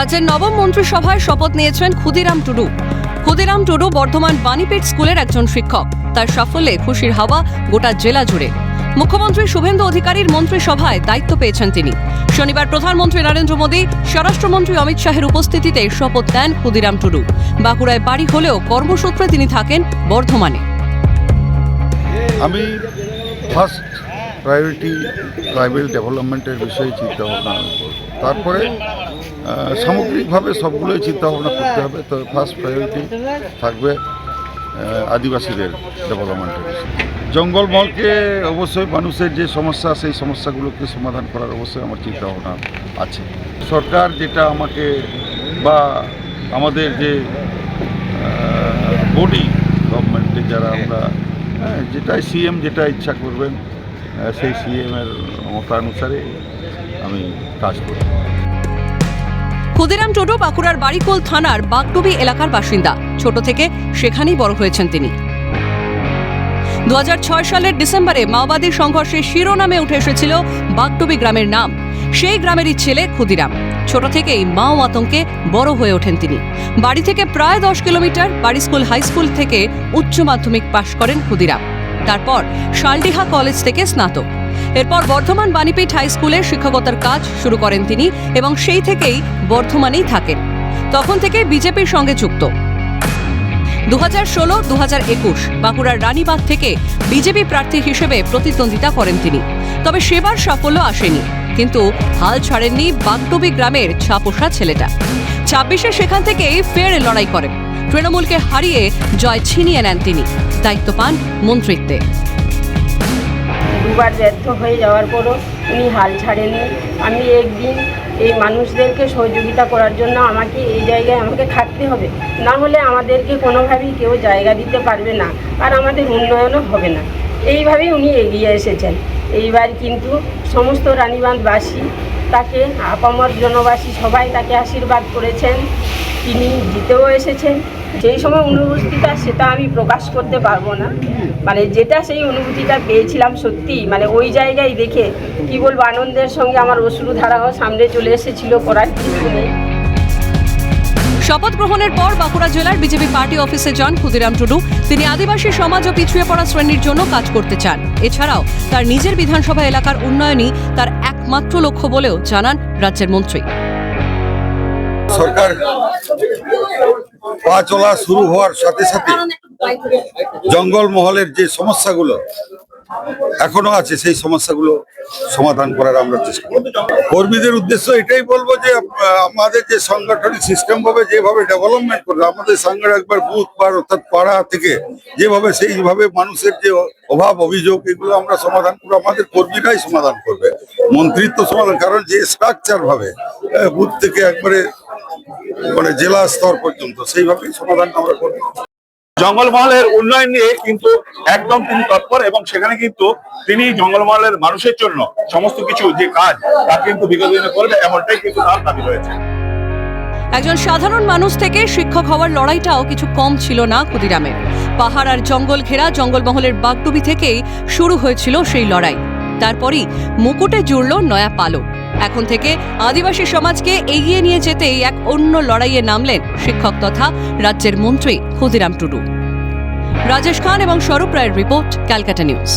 রাজ্যের নবম মন্ত্রিসভায় শপথ নিয়েছেন ক্ষুদিরাম টুডু। ক্ষুদিরাম টুডু বর্ধমান বাণীপীঠ স্কুলের একজন শিক্ষক। তার সাফল্যে খুশির হাওয়া গোটা জেলা জুড়ে। মুখ্যমন্ত্রী শুভেন্দু অধিকারীর মন্ত্রিসভায় দায়িত্ব পেয়েছেন তিনি। শনিবার প্রধানমন্ত্রী নরেন্দ্র মোদী, স্বরাষ্ট্রমন্ত্রী অমিত শাহের উপস্থিতিতে শপথ নেন ক্ষুদিরাম টুডু। বাঁকুড়ায় বাড়ি হলেও কর্মসূত্রে তিনি থাকেন বর্ধমানে। আমি ফার্স্ট প্রায়োরিটি ট্রাইবেল ডেভেলপমেন্টের বিষয়ে চিন্তাভাবনা করব, তারপরে সামগ্রিকভাবে সবগুলোই চিন্তাভাবনা করতে হবে। তো ফার্স্ট প্রায়োরিটি থাকবে আদিবাসীদের ডেভেলপমেন্টের বিষয়ে। জঙ্গলমহলকে অবশ্যই মানুষের যে সমস্যা, সেই সমস্যাগুলোকে সমাধান করার অবশ্যই আমার চিন্তাভাবনা আছে। সরকার যেটা আমাকে বা আমাদের যে বডি গভর্নমেন্টে যারা আমরা যেটাই সিএম যেটা ইচ্ছা করবেন সেই সিএমের মতানুসারে আমি কাজ করব। ক্ষুদিরাম টুডু বাঁকুড়ার বাড়িকোল থানার বাগডুবি এলাকার বাসিন্দা। ছোট থেকে সেখানেই বড় হয়েছেন তিনি। 2006 সালের ডিসেম্বরে মাওবাদী সংঘর্ষে শিরোনামে উঠে এসেছিল বাগডুবি গ্রামের নাম। সেই গ্রামেরই ছেলে ক্ষুদিরাম। ছোট থেকেই মাও আতঙ্কে বড় হয়ে ওঠেন তিনি। বাড়ি থেকে প্রায় 10 কিলোমিটার বাড়ি স্কুল হাই স্কুল থেকে উচ্চ মাধ্যমিক পাশ করেন ক্ষুদিরাম। তারপর শালডিহা কলেজ থেকে স্নাতক। এরপর বর্ধমান বাণীপীঠ হাই স্কুলে শিক্ষকতার কাজ শুরু করেন তিনি এবং সেই থেকেই বর্ধমানেই থাকেন। তখন থেকে বিজেপির সঙ্গে যুক্ত। 2016-2021 বাঁকুড়ার রানীবাগ থেকে বিজেপি প্রার্থী হিসেবে প্রতিদ্বন্দ্বিতা করেন তিনি। তবে সেবার সাফল্য আসেনি, কিন্তু হাল ছাড়েননি বাগডুবি গ্রামের ছাপোষা ছেলেটা। 26-এ সেখান থেকেই ফের লড়াই করেন। তৃণমূলকে হারিয়ে জয় ছিনিয়ে নেন তিনি। দায়িত্ব পান মন্ত্রিত্বে। দুবার ব্যর্থ হয়ে যাওয়ার পরও উনি হাল ছাড়েননি। আমি একদিন এই মানুষদেরকে সহযোগিতা করার জন্য আমাকে এই জায়গায় আমাকে থাকতে হবে, না হলে আমাদেরকে কোনোভাবেই কেউ জায়গা দিতে পারবে না, আর আমাদের উন্নয়নও হবে না। এইভাবেই উনি এগিয়ে এসেছেন। এইবার কিন্তু সমস্ত রানীবাঁধবাসী তাকে, আপামর জনবাসী সবাই তাকে আশীর্বাদ করেছেন। তিনি জিতেও এসেছেন। সেই সময় অনুভূতিটা সেটা আমি প্রকাশ করতে পারবো না, মানে যেটা সেই অনুভূতিটা পেয়েছিলাম সত্যি, মানে ওই জায়গায় দেখে কি বলবো, আনন্দের সঙ্গে আমার অশ্রুধারাও সামনে চলে এসেছিল, করার কিছু নেই। শপথ গ্রহণের পর বাঁকুড়া জেলার বিজেপি পার্টি অফিসে যান ক্ষুদিরাম টুডু। তিনি আদিবাসী সমাজ ও পিছিয়ে পড়া শ্রেণীর জন্য কাজ করতে চান। এছাড়াও তার নিজের বিধানসভা এলাকার উন্নয়নই তার একমাত্র লক্ষ্য বলেও জানান রাজ্যের মন্ত্রী। সরকার পা চলা শুরু হওয়ার সাথে সাথে জঙ্গলমহলের যে সমস্যাগুলো এখনো আছে, সেই সমস্যাগুলো সমাধান করার আমরা চেষ্টা করব। কর্মীদের উদ্দেশ্য এটাই বলবো যে আমাদের যে সাংগঠনিক সিস্টেম ভাবে যেভাবে ডেভেলপমেন্ট করবে, আমাদের সঙ্গে একবার বুথ পার অর্থাৎ পাড়া থেকে যেভাবে সেইভাবে মানুষের যে অভাব অভিযোগ এগুলো আমরা সমাধান করবো, আমাদের কর্মীরাই সমাধান করবে, মন্ত্রিত্ব সমাধান। কারণ যে স্ট্রাকচার ভাবে বুথ থেকে একবারে মানে জেলা স্তর পর্যন্ত সেইভাবেই সমাধান আমরা করবো। জঙ্গলমহলের উন্নয়ন নিয়ে কিন্তু একদম তিনি তৎপর, এবং সেখানে কিন্তু তিনি জঙ্গলমহলের মানুষের জন্য সমস্ত কিছু যে কাজ তা কিন্তু বিগত দিনে করবে, এমনটাই কিন্তু তার দাবি রয়েছে। একজন সাধারণ মানুষ থেকে শিক্ষক হওয়ার লড়াইটাও কিছু কম ছিল না ক্ষুদিরামের। পাহাড় আর জঙ্গল ঘেরা জঙ্গলমহলের বাগডুবি থেকেই শুরু হয়েছিল সেই লড়াই। তারপরই মুকুটে জুড়ল নয়া পালক। এখন থেকে আদিবাসী সমাজকে এগিয়ে নিয়ে যেতেই এক অন্য লড়াইয়ে নামলেন শিক্ষক তথা রাজ্যের মন্ত্রী ক্ষুদিরাম টুডু। রাজেশ খান এবং স্বরূপ রায়ের রিপোর্ট, ক্যালকাটা নিউজ।